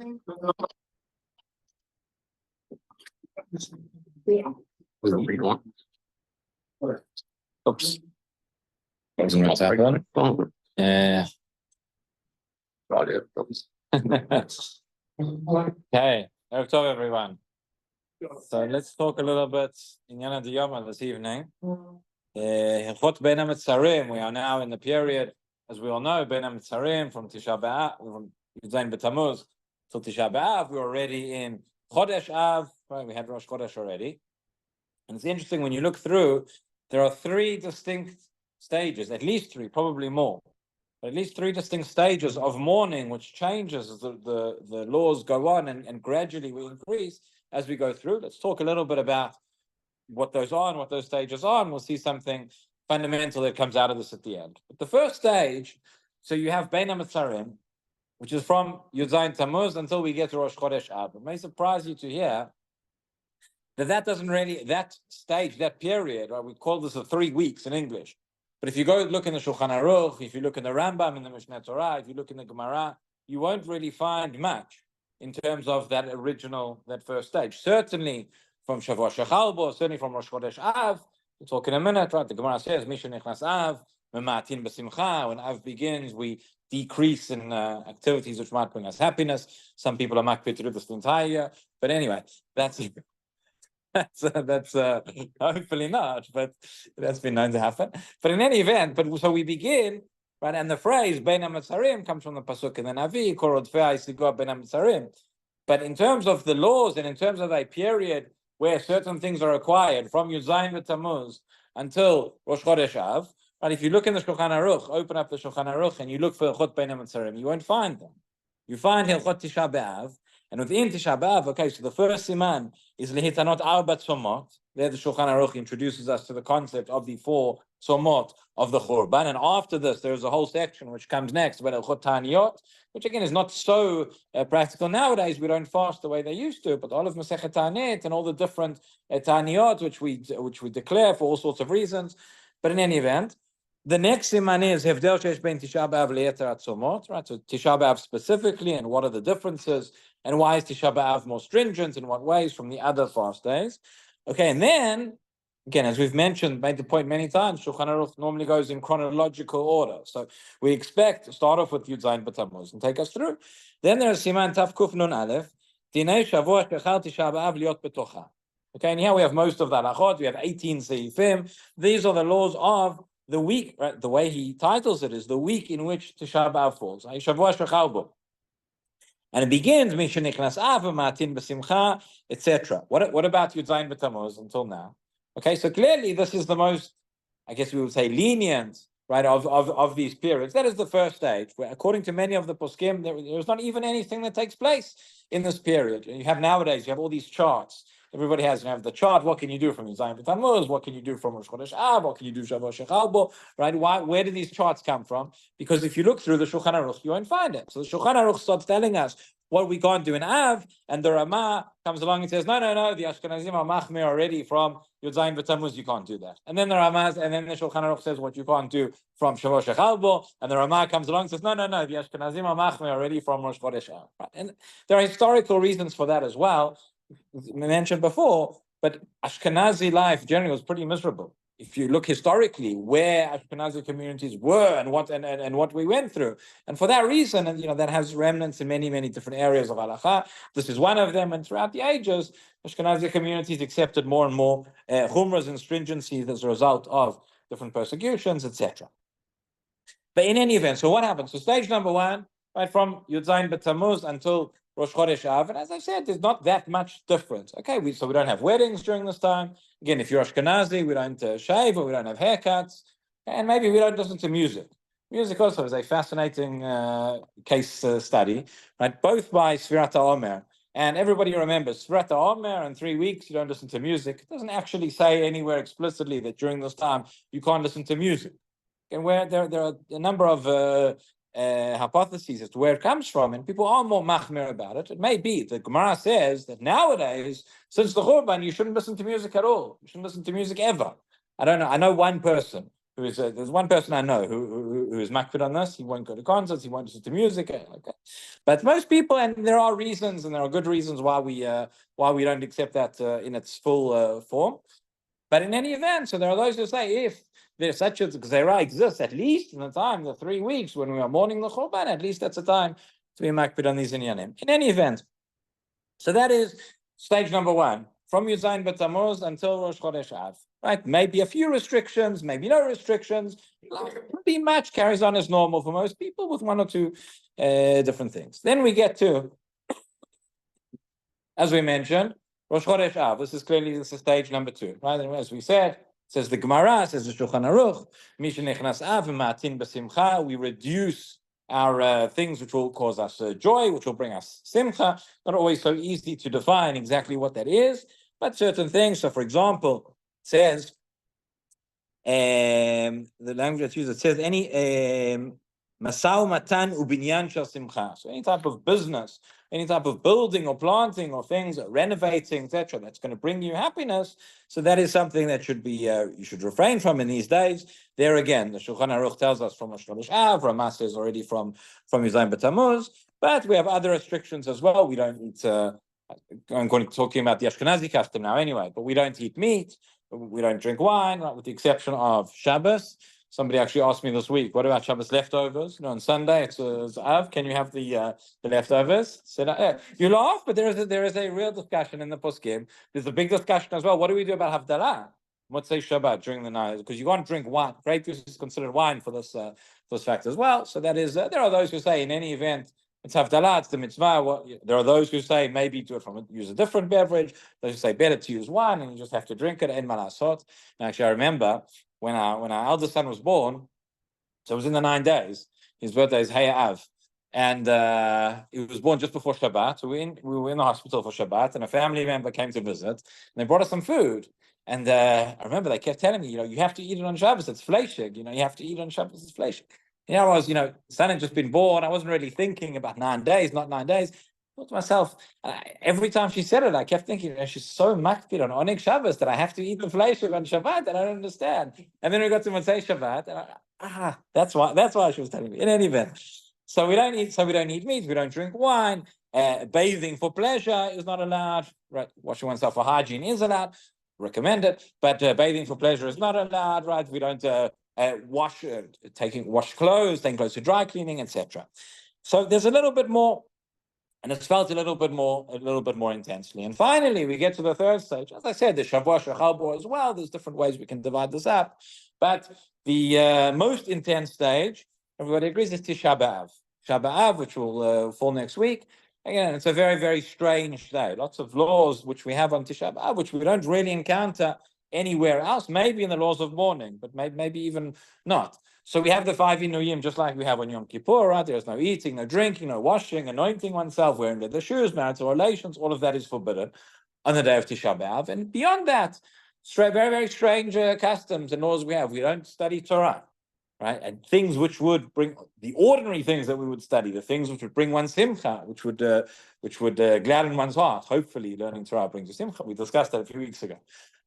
Oops. What's happened? Okay, hello everyone. So let's talk a little bit in Yana Diyama this evening. We are now in the period, as we all know, Ben HaMetzarim from Tisha B'Av, from Zayin B'Tammuz till Tisha B'Av. We're already in Chodesh Av, right? We had Rosh Chodesh already. And it's interesting when you look through, there are three distinct stages, at least three, probably more, but at least three distinct stages of mourning, which changes as the laws go on and gradually we increase as we go through. Let's talk a little bit about what those are and what those stages are, and we'll see something fundamental that comes out of this at the end. But the first stage, so you have Ben HaMetzarim, which is from Yud Zayin Tammuz until we get to Rosh Chodesh Av. It may surprise you to hear that doesn't really, that stage, that period, right, we call this the 3 weeks in English. But if you go look in the Shulchan Aruch, if you look in the Rambam, in the Mishneh Torah, if you look in the Gemara, you won't really find much in terms of that original, that first stage. Certainly from Shavua Shechalbo, certainly from Rosh Chodesh Av, we'll talk in a minute, right? The Gemara says, Misha Nechnas Av, Mematin B'Simcha, when Av begins, we decrease in activities which might bring us happiness. Some people are makpid to do this the entire year. But anyway, that's hopefully not, but that's been known to happen. But in any event, so we begin, right? And the phrase Ben HaMetzarim comes from the pasuk in the Navi, Korod Fe'ai Sigua Ben HaMetzarim. But in terms of the laws and in terms of a period where certain things are required from Yud Zayin Tammuz until Rosh Chodesh Av, right? If you look in the Shulchan Aruch, open up the Shulchan Aruch and you look for Hilchot Ben HaMetzarim, you won't find them. You find Hilchot Tisha B'Av, and within Tisha B'Av, okay, so the first siman is Lehitanot Arba Tzomot. There the Shulchan Aruch introduces us to the concept of the 4 Tzomot of the Churban. And after this, there's a whole section which comes next about Hilchot Ta'aniyot, which again is not so practical nowadays. We don't fast the way they used to, but all of Masechet Ta'anit and all the different Ta'aniyot which we declare for all sorts of reasons. But in any event, the next siman is Hevdel Shesh Ben Tisha B'Av Le'eter Tzomot, right? So Tisha B'Av specifically, and what are the differences? And why is Tisha B'Av more stringent? In what ways from the other fast days? Okay, and then, again, as we've mentioned, made the point many times, Shulchan Aruch normally goes in chronological order. So we expect to start off with Yud Zayin B'Tammuz and take us through. Then there's Siman Tav Kuf Nun Aleph, Dinei Shavua Shechal Tisha B'Av Liot B'Tocha. Okay, and here we have most of the halachot. We have 18 seifim. These are the laws of the week, right? The way he titles it is the week in which Tisha B'Av falls. Shavua Shechal Bo. And it begins, Misha Nichnas Av, Matin B'Simcha, etc. What about Yud Zayin B'Tammuz until now? Okay, so clearly this is the most, I guess we would say, lenient, right, of these periods. That is the first stage, where according to many of the poskim, there's not even anything that takes place in this period. And you have nowadays, you have all these charts. Everybody has, you have the chart. What can you do from Yud Zayin B'Tammuz? What can you do from Rosh Chodesh Av? What can you do Shavua Shechalbo? Right? Where do these charts come from? Because if you look through the Shulchan Aruch, you won't find it. So the Shulchan Aruch starts telling us what we can't do in Av, and the Ramah comes along and says, no, the Ashkenazim are machmir already from Yud Zayin B'Tammuz, you can't do that. And then the Ramah, and then the Shulchan Aruch says what you can't do from Shavua Shechalbo, and the Ramah comes along and says, no, the Ashkenazim are machmir already from Rosh Chodesh Av. Right? And there are historical reasons for that as well. Mentioned before, but Ashkenazi life generally was pretty miserable. If you look historically where Ashkenazi communities were and what we went through, and for that reason, and that has remnants in many different areas of halacha. This is one of them, and throughout the ages, Ashkenazi communities accepted more and more chumras and stringencies as a result of different persecutions, etc. But in any event, so what happens? So stage number 1, right, from Yud Zayin B'Tammuz until Rosh Chodesh Av, and as I said, there's not that much difference. Okay, so we don't have weddings during this time. Again, if you're Ashkenazi, we don't shave, or we don't have haircuts, and maybe we don't listen to music. Music also is a fascinating case study, right? Both by Sfirat HaOmer, and everybody remembers Sfirat HaOmer, in 3 weeks you don't listen to music. It doesn't actually say anywhere explicitly that during this time you can't listen to music. And where there are a number of hypotheses as to where it comes from, and people are more machmir about it. It may be the Gemara says that nowadays, since the Churban, you shouldn't listen to music at all. You shouldn't listen to music ever. I don't know. I know one person who is there's one person I know who is makpid on this. He won't go to concerts. He won't listen to music. Okay. But most people, and there are reasons, and there are good reasons why we don't accept that in its full form. But in any event, so there are those who say if there's such a gzeira exists, at least in the time, the 3 weeks when we are mourning the Churban, at least that's a time to be makpid on these inyanim. In any event, so that is stage number 1, from Yuzayin B'Tammuz until Rosh Chodesh Av. Right? Maybe a few restrictions, maybe no restrictions. Pretty much carries on as normal for most people, with 1 or 2 different things. Then we get to, as we mentioned, Rosh Chodesh Av. This is stage number 2, right? And as we said, says the Gemara, says the Shulchan Aruch, Misha Nechnas Av Ma'atin B'Simcha. We reduce our things which will cause us joy, which will bring us simcha. Not always so easy to define exactly what that is, but certain things. So, for example, it says the language that's used. It says any masau matan ubinyan shel simcha. So any type of business, any type of building or planting or things, renovating, etc., that's going to bring you happiness. So that is something that should be you should refrain from in these days. There again, the Shulchan Aruch tells us from Rosh Chodesh Av. Ramah says already from Yuzayin B'Tammuz. But we have other restrictions as well. We don't eat. I'm going to talking about the Ashkenazi custom now, anyway. But we don't eat meat. We don't drink wine, right, with the exception of Shabbos. Somebody actually asked me this week, what about Shabbos leftovers? On Sunday it's Av. Can you have the leftovers? So, you laugh, but there is a real discussion in the poskim. There's a big discussion as well. What do we do about Havdalah? Motzei Shabbat during the night, because you can't drink wine. Grape juice is considered wine for this fact as well. So that is there are those who say in any event it's Havdalah, it's the mitzvah. There are those who say maybe do it use a different beverage. Those who say better to use wine and you just have to drink it. En malasot. And actually, I remember when our eldest son was born, so it was in the 9 days. His birthday is Hey Av, and he was born just before Shabbat. So we were in the hospital for Shabbat, and a family member came to visit, and they brought us some food. And I remember they kept telling me, you have to eat it on Shabbos. It's fleishig. You have to eat it on Shabbos. It's fleishig. I was, son had just been born. I wasn't really thinking about 9 days, not 9 days. I thought to myself, every time she said it, I kept thinking, she's so makpid on Oneg Shabbos that I have to eat the flesh on Shabbat, and I don't understand. And then we got to Motzei Shabbat, and that's why she was telling me. In any event, so we don't eat meat, we don't drink wine. Bathing for pleasure is not allowed. Right, washing oneself for hygiene is allowed, recommended, but bathing for pleasure is not allowed. Right, we don't wash clothes, taking clothes to dry cleaning, etc. So there's a little bit more. And it's felt a little bit more intensely. And finally, we get to the 3rd stage. As I said, the Shavua Shechalbo as well. There's different ways we can divide this up. But the most intense stage, everybody agrees, is Tisha B'Av. Tisha B'Av, which will fall next week. Again, it's a very, very strange day. Lots of laws which we have on Tisha B'Av, which we don't really encounter anywhere else. Maybe in the laws of mourning, but maybe even not. So we have the 5 Inuyim, just like we have on Yom Kippur, right? There's no eating, no drinking, no washing, anointing oneself, wearing the shoes, marital relations, all of that is forbidden on the day of Tisha B'Av. And beyond that, very, very strange customs and laws we have. We don't study Torah, right? And things which would bring, the ordinary things that we would study, the things which would bring one simcha, which would gladden one's heart. Hopefully learning Torah brings you simcha. We discussed that a few weeks ago.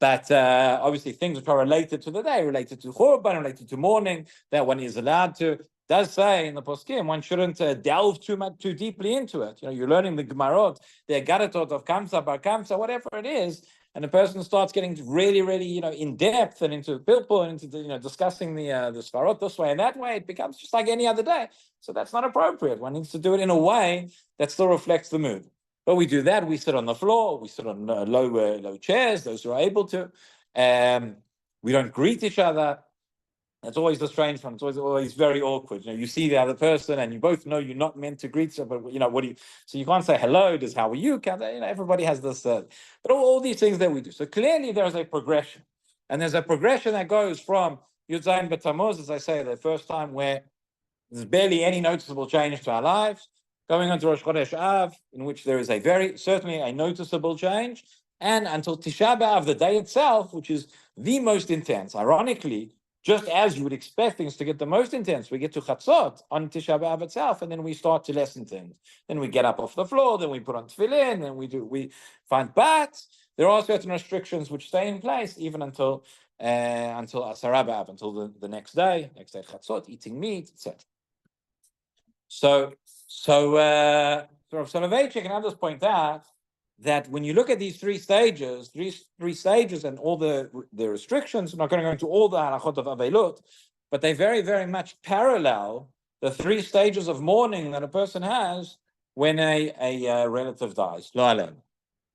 But obviously things which are related to the day, related to Churban, related to mourning, that one is allowed to. Does say in the poskim one shouldn't delve too deeply into it. You're learning the Gemarot, the Agadatot of Kamsa, Bar Kamsa, whatever it is, and the person starts getting really, really, in depth and into Pilpul and into discussing the Svarot this way and that way. It becomes just like any other day. So that's not appropriate. One needs to do it in a way that still reflects the mood. But we do that. We sit on the floor. We sit on low chairs. Those who are able to. We don't greet each other. That's always the strange one. It's always very awkward. You see the other person, and you both know you're not meant to greet each other. But what do you? So you can't say hello. Does how are you? Everybody has this. But all these things that we do. So clearly there is a progression, and there's a progression that goes from Yuzayin B'Tammuz, as I say, the first time where there's barely any noticeable change to our lives, going on to Rosh Chodesh Av, in which there is certainly a noticeable change, and until Tisha B'Av, the day itself, which is the most intense. Ironically, just as you would expect things to get the most intense, we get to Chatzot on Tisha B'Av itself, and then we start to lessen things. Then we get up off the floor, then we put on tefillin, then we find bats. There are certain restrictions which stay in place even until until Asara B'Av, until the next day Chatzot, eating meat, etc. So Rav Soloveitchik and others point out that when you look at these three stages and all the restrictions, I'm not going to go into all the halachot of Avelut, but they very, very much parallel the three stages of mourning that a person has when a relative dies.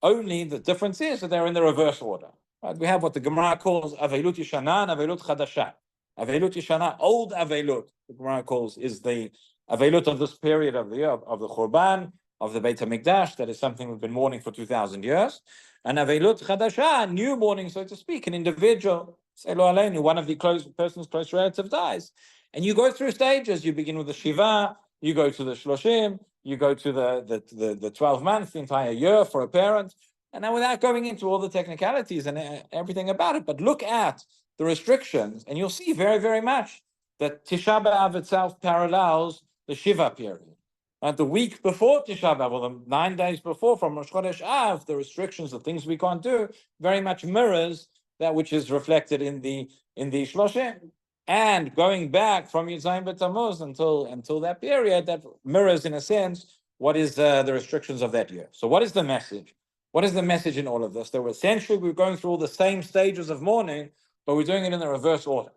Only the difference is that they're in the reverse order. Right? We have what the Gemara calls Avelut Yishana and Avelut Chadasha. Avelut Yishana, old Avelut, the Gemara calls, is the Avelut of this period of the year, of the Churban, of the Beit HaMikdash, that is something we've been mourning for 2,000 years. And Avelut Chadasha, new mourning, so to speak, an individual, say lo aleinu, one of the person's close relative dies. And you go through stages. You begin with the Shiva, you go to the Shloshim, you go to the 12 months, the entire year for a parent. And now without going into all the technicalities and everything about it, but look at the restrictions, and you'll see very, very much that Tisha B'Av itself parallels the Shiva period. The week before Tisha B'Av, or the 9 days before, from Rosh Chodesh Av, the restrictions, the things we can't do, very much mirrors that which is reflected in the Shloshim. And going back from Yud Zayin B'Tammuz until that period, that mirrors, in a sense, what is the restrictions of that year. So what is the message? What is the message in all of this? That we're going through all the same stages of mourning, but we're doing it in the reverse order.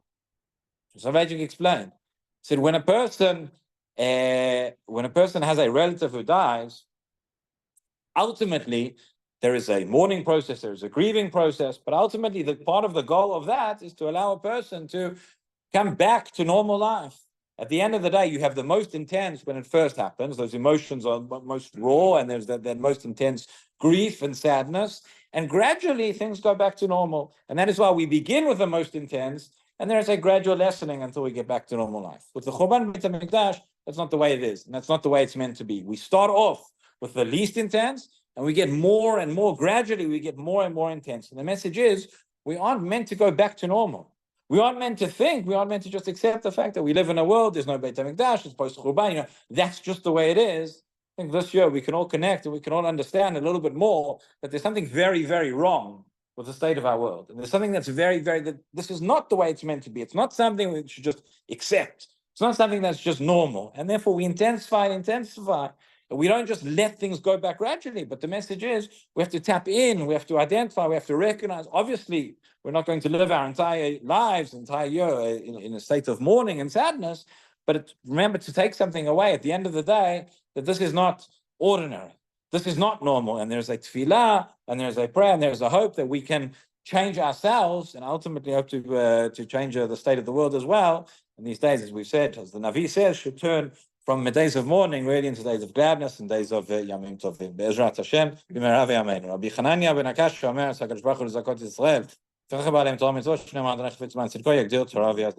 So Vajik explained. He said, when a person has a relative who dies, ultimately there is a mourning process, there is a grieving process, but ultimately the part of the goal of that is to allow a person to come back to normal life. At the end of the day, you have the most intense when it first happens. Those emotions are most raw, and there's that most intense grief and sadness. And gradually, things go back to normal. And that is why we begin with the most intense, and there is a gradual lessening until we get back to normal life. With the Churban Beit HaMikdash, that's not the way it is, and that's not the way it's meant to be. We start off with the least intense, and we get more and more, gradually we get more and more intense. And the message is, we aren't meant to go back to normal. We aren't meant to think, we aren't meant to just accept the fact that we live in a world, there's no Beit HaMikdash, it's post-Churban, that's just the way it is. I think this year we can all connect and we can all understand a little bit more that there's something very, very wrong with the state of our world. And there's something that's very, very, that this is not the way it's meant to be. It's not something we should just accept. It's not something that's just normal. And therefore we intensify. And we don't just let things go back gradually, but the message is we have to tap in, we have to identify, we have to recognize. Obviously, we're not going to live our entire lives, entire year in a state of mourning and sadness, but remember to take something away at the end of the day, that this is not ordinary. This is not normal. And there's a tefillah, and there's a prayer, and there's a hope that we can change ourselves and ultimately hope to change the state of the world as well. And these days, as we've said, as the Navi says, should turn from the days of mourning really into days of gladness and days of Yamim Tovim. Be'ezrat Hashem, b'merav yameinu. Rabbi Chananya ben Akash omer, HaKadosh Baruch Hu l'zakot Yisrael, tzarech ba'aleim Torah mitzvot, shnei ma'adanech v'tzman tzidko, yagdil Torah v'yad.